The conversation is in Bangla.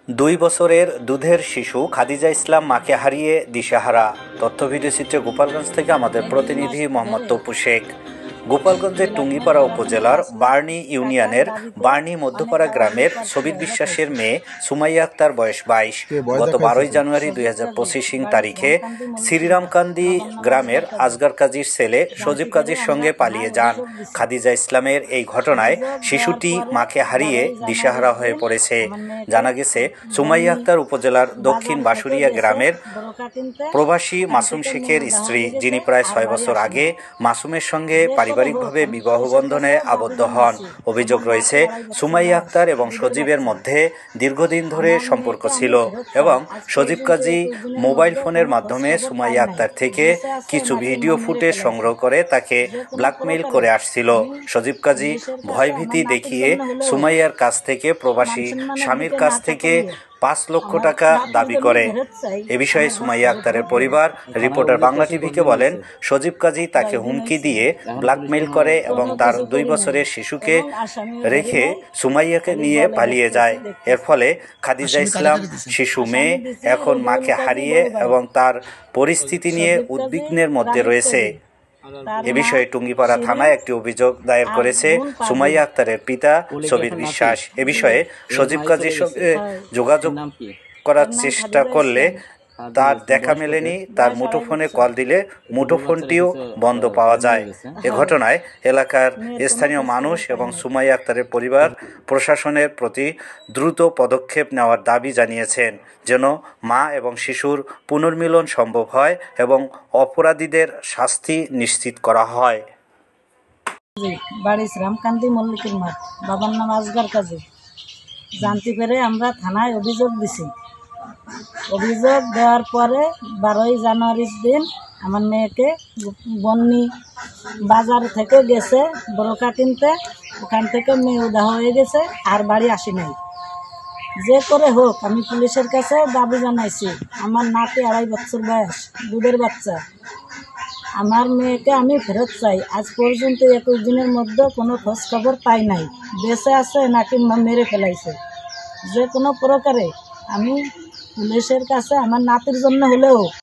2 বছরের দুধের শিশু খাদিজা ইসলাম মাকে হারিয়ে দিশেহারা। তথ্য ভিডিওচিত্রে গোপালগঞ্জ থেকে আমাদের প্রতিনিধি মোহাম্মদ তপু শেখ। গোপালগঞ্জের টুঙ্গিপাড়া উপজেলার বার্নি ইউনিয়নের বার্নি মধ্যপাড়া গ্রামের সবির বিশ্বাসের মেয়ে সুমাইয়া আক্তার বয়স 22 গত 12 জানুয়ারি 2025 তারিখে শ্রীরামকান্দি গ্রামের আজগার কাজীর ছেলে সজীব কাজীর সঙ্গে পালিয়ে যান। খাদিজা ইসলামের এই ঘটনায় শিশুটি মাকে হারিয়ে দিশেহারা হয়ে পড়েছে। জানা গেছে সুমাইয়া আক্তার উপজেলার দক্ষিণ বাসুরিয়া গ্রামের প্রবাসী মাসুম শেখের স্ত্রী, যিনি প্রায় 6 বছর আগে মাসুমের সঙ্গে পারিবারিকভাবে বিবাহ বন্ধনে আবদ্ধ হন। অভিযোগ রয়েছে সুমাইয়া আক্তার এবং সজীবের মধ্যে দীর্ঘদিন ধরে সম্পর্ক ছিল এবং সজীব কাজী মোবাইল ফোনের মাধ্যমে সুমাইয়া আক্তার থেকে কিছু ভিডিও ফুটেজ সংগ্রহ করে তাকে ব্ল্যাকমেইল করে আসছিল। সজীব কাজী ভয়ভীতি দেখিয়ে সুমাইয়ার কাছ থেকে প্রবাসী স্বামীর কাছ থেকে 5 লক্ষ টাকা দাবি করে। এ বিষয়ে সুমাইয়া আক্তারের পরিবার রিপোর্টার বাংলা টিভিকে বলেন, সজীব কাজী তাকে হুমকি দিয়ে ব্ল্যাকমেইল করে এবং তার 2 বছরের শিশুকে রেখে সুমাইয়াকে নিয়ে পালিয়ে যায়। এর ফলে খাদিজা ইসলাম শিশু মেয়ে এখন মাকে হারিয়ে এবং তার পরিস্থিতি নিয়ে উদ্বিগ্নের মধ্যে রয়েছে। এ বিষয়ে টুঙ্গিপাড়া থানায় একটি অভিযোগ দায়ের করেছে সুমাইয়া আক্তারের পিতা সবির বিশ্বাস। এ বিষয়ে সজীব কাজীর সঙ্গে যোগাযোগ করার চেষ্টা করলে তার দেখা মেলেনি। তার মুঠোফোনে কল দিলে মুঠোফোনটিও বন্ধ পাওয়া যায়। এ ঘটনায় এলাকার স্থানীয় মানুষ এবং সুমাইয়া আক্তারের পরিবার প্রশাসনের প্রতি দ্রুত পদক্ষেপ নেওয়ার দাবি জানিয়েছেন, যেন মা এবং শিশুর পুনর্মিলন সম্ভব হয় এবং অপরাধীদের শাস্তি নিশ্চিত করা হয়। বাড়ি শ্রীরামকান্দি মল্লিকের মাঠ, বাবার নাম আজগার কাজী। জানতে পেরে আমরা থানায় অভিযোগ দিছি। অভিযোগ দেওয়ার পরে 12 জানুয়ারির দিন আমার মেয়েকে বন্নি বাজার থেকে গেছে বরকা কিনতে, ওখান থেকে মেয়ে উদা হয়ে গেছে, আর বাড়ি আসি নাই। যে করে হোক আমি পুলিশের কাছে দাবি জানাইছি। আমার নাতি 2.5 বছর বয়স, দুধের বাচ্চা। আমার মেয়েকে আমি ফেরত চাই। আজ পর্যন্ত 21 দিনের মধ্যে কোনো খোঁজ খবর পাই নাই, বেঁচে আছে নাকি মেরে ফেলাইছে। যে কোনো প্রকারে আমি পুলিশের কাছে আমার নাতির জন্য হলেও